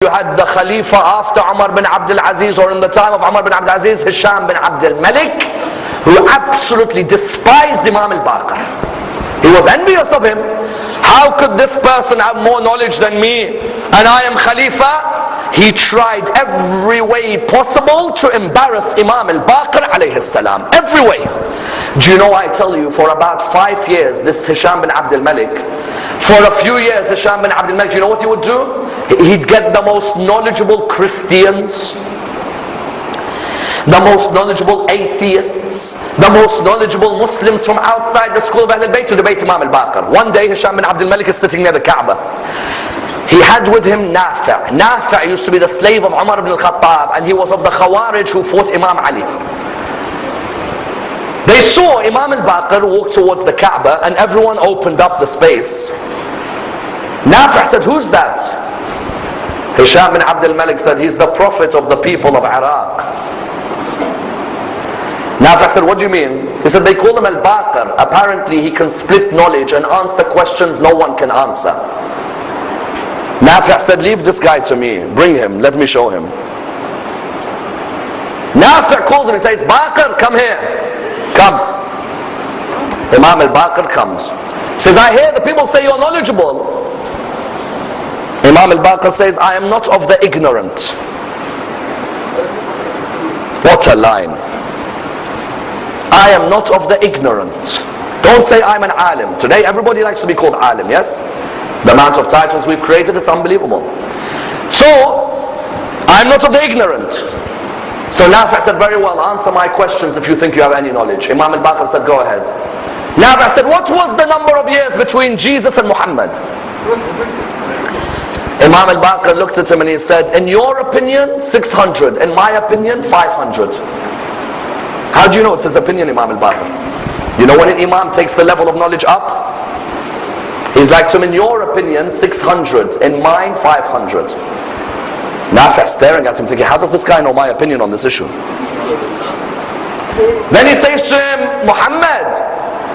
had the Khalifa after Umar bin Abdul Aziz, or in the time of Umar bin Abdul Aziz, Hisham bin Abdul Malik, who absolutely despised Imam al-Baqir. He was envious of him. How could this person have more knowledge than me and I am Khalifa? He tried every way possible to embarrass Imam al-Baqir alayhi salam. Every way. Do you know, I tell you, for about 5 years, this Hisham bin Abdul Malik, for a few years, Hisham bin Abdul Malik, you know what he would do? He'd get the most knowledgeable Christians, the most knowledgeable atheists, the most knowledgeable Muslims from outside the school of Ahlul Bayt to debate Imam al-Baqir. One day Hisham bin Abdul Malik is sitting near the Kaaba. He had with him Nafi'. Nafi' used to be the slave of Umar ibn al-Khattab, and he was of the Khawarij who fought Imam Ali. They saw Imam al-Baqir walk towards the Kaaba, and everyone opened up the space. Nafi' said, "Who's that?" Hisham bin Abdul Malik said, "He's the prophet of the people of Iraq." Nafi' said, "What do you mean?" He said, "They call him al-Baqir. Apparently he can split knowledge and answer questions no one can answer." Nafi' said, "Leave this guy to me. Bring him. Let me show him." Nafi' calls him. He says, "Baqir, come here. Come." Imam al-Baqir comes. He says, "I hear the people say you're knowledgeable." Imam al-Baqir says, "I am not of the ignorant." What a line. I am not of the ignorant. Don't say I'm an alim. Today everybody likes to be called alim, yes? The amount of titles we've created, it's unbelievable. So, I'm not of the ignorant. So Nafi' said, "Very well, answer my questions if you think you have any knowledge." Imam al-Baqir said, "Go ahead." Nafi' said, "What was the number of years between Jesus and Muhammad?" Imam al-Baqir looked at him and he said, "In your opinion, 600. In my opinion, 500. How do you know it's his opinion, Imam al-Baqir? You know when an imam takes the level of knowledge up? He's like to him, "In your opinion, 600. In mine, 500. Nafi' staring at him thinking, how does this guy know my opinion on this issue? Then he says to him, "Muhammad,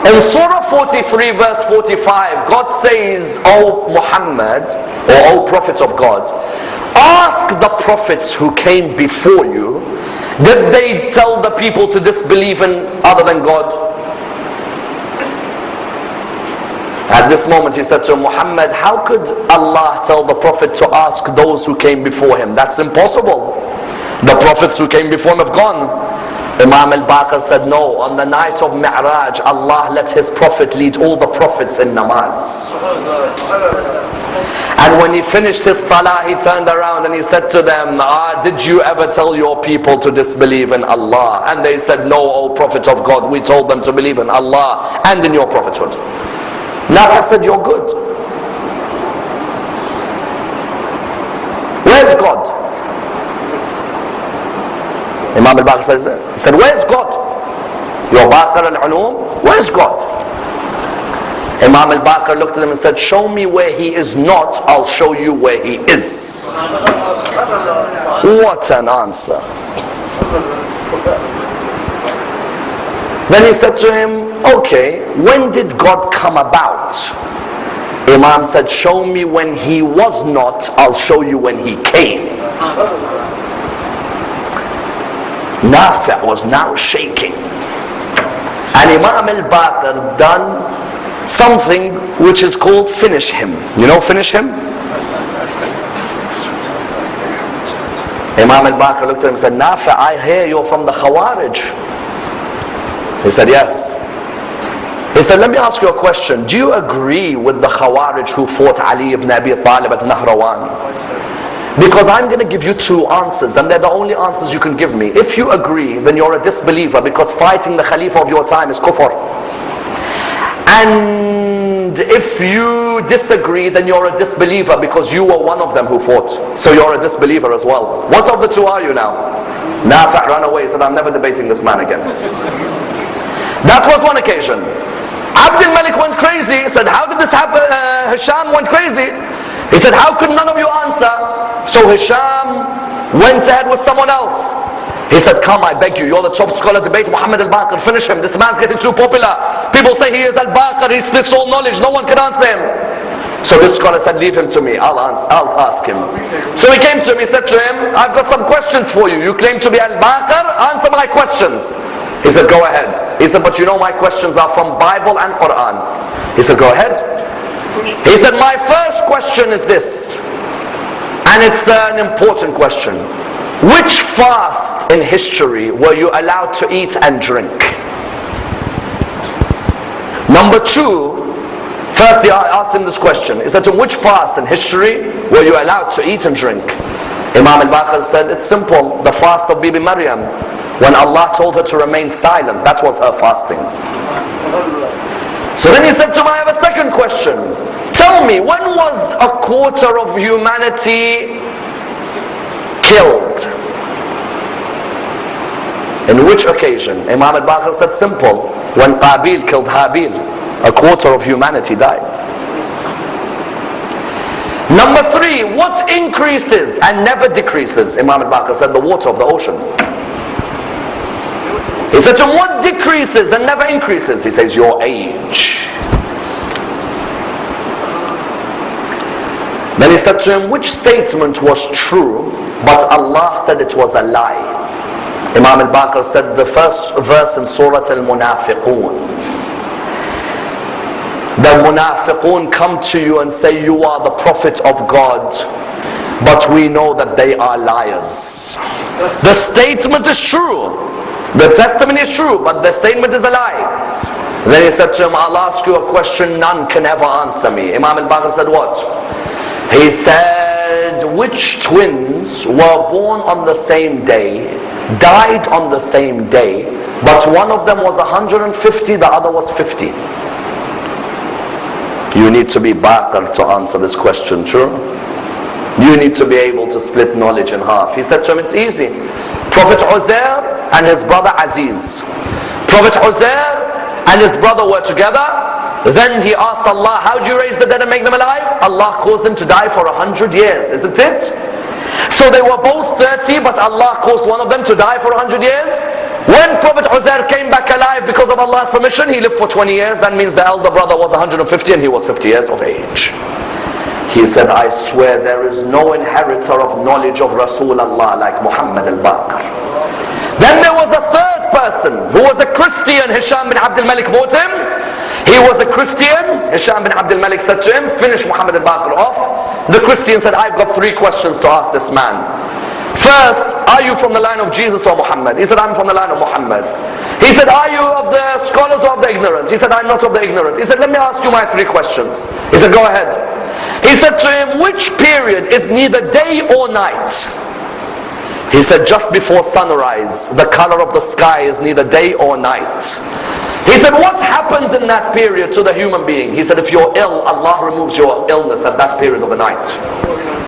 in Surah 43 verse 45, God says, O Muhammad, or O Prophet of God, ask the prophets who came before you, did they tell the people to disbelieve in other than God?" At this moment he said to him, "Muhammad, how could Allah tell the Prophet to ask those who came before him? That's impossible. The prophets who came before him have gone." Imam al-Baqir said, "No, on the night of Mi'raj, Allah let his Prophet lead all the prophets in namaz. And when he finished his salah, he turned around and he said to them, did you ever tell your people to disbelieve in Allah?" And they said, "No, O Prophet of God, we told them to believe in Allah and in your prophethood." Nafi' said, "You're good. Where's God?" Imam al-Baqir says, he said, "Where's God? Your Baqir al-Ulum, where's God?" Imam al-Baqir looked at him and said, "Show me where he is not, I'll show you where he is." What an answer. Then he said to him, "Okay, when did God come about?" Imam said, "Show me when he was not, I'll show you when he came." Nafi' was now shaking. And Imam al-Baqir done something which is called finish him. You know finish him? Imam al-Baqir looked at him and said, "Nafi', I hear you're from the Khawarij." He said, "Yes." He said, "Let me ask you a question. Do you agree with the Khawarij who fought Ali ibn Abi Talib at Nahrawan? Because I'm going to give you two answers, and they're the only answers you can give me. If you agree, then you're a disbeliever, because fighting the Khalifa of your time is kufr. And if you disagree, then you're a disbeliever, because you were one of them who fought. So you're a disbeliever as well. What of the two are you now?" Nafi' ran away and said, "I'm never debating this man again." That was one occasion. Abdul Malik went crazy. He said, "How did this happen?" Hisham went crazy. He said, "How could none of you answer?" So Hisham went ahead with someone else. He said, "Come, I beg you, you're the top scholar, debate Muhammad al-Baqir, finish him. This man's getting too popular. People say he is al-Baqir, he splits all knowledge, no one can answer him." So this scholar said, leave him to me, I'll ask him. So he came to him, he said to him, I've got some questions for you. You claim to be Al-Baqir, answer my questions. He said, go ahead. He said, but you know my questions are from Bible and Quran. He said, go ahead. He said, my first question is this, and it's an important question. Which fast in history were you allowed to eat and drink? Number two, first he asked him this question. He said to him, which fast in history were you allowed to eat and drink? Imam Baqir said, it's simple, the fast of Bibi Maryam. When Allah told her to remain silent, that was her fasting. So then he said to him, I have a second question. Tell me, when was a quarter of humanity killed? In which occasion? Imam Baqir said, simple, when Qabil killed Habil, a quarter of humanity died. Number three, what increases and never decreases? Imam Baqir said, the water of the ocean. He said to him, what decreases and never increases? He says, your age. Then he said to him, which statement was true, but Allah said it was a lie? Imam al-Baqir said the first verse in Surah Al-Munafiqun. The Munafiqun come to you and say, you are the Prophet of God, but we know that they are liars. The statement is true. The testimony is true, but the statement is a lie. Then he said to him, I'll ask you a question none can ever answer me. Imam al-Baqir said what? He said, which twins were born on the same day, died on the same day, but one of them was 150, the other was 50? You need to be Baqir to answer this question, true? You need to be able to split knowledge in half. He said to him, it's easy. Prophet Uzair and his brother Aziz. Prophet Uzair and his brother were together. Then he asked Allah, how do you raise the dead and make them alive? Allah caused them to die for 100 years, isn't it? So they were both 30, but Allah caused one of them to die for 100 years. When Prophet Uzair came back alive because of Allah's permission, he lived for 20 years. That means the elder brother was 150 and he was 50 years of age. He said, I swear there is no inheritor of knowledge of Rasulullah like Muhammad al-Baqir. Then there was a third person who was a Christian. Hisham bin Abdul Malik bought him. He was a Christian. Hisham bin Abdul Malik said to him, finish Muhammad al-Baqir off. The Christian said, I've got three questions to ask this man. First, are you from the line of Jesus or Muhammad? He said, I'm from the line of Muhammad. He said, are you of the scholars or of the ignorant? He said, I'm not of the ignorant. He said, let me ask you my three questions. He said, go ahead. He said to him, which period is neither day or night? He said, just before sunrise, the color of the sky is neither day or night. He said, what happens in that period to the human being? He said, if you're ill, Allah removes your illness at that period of the night.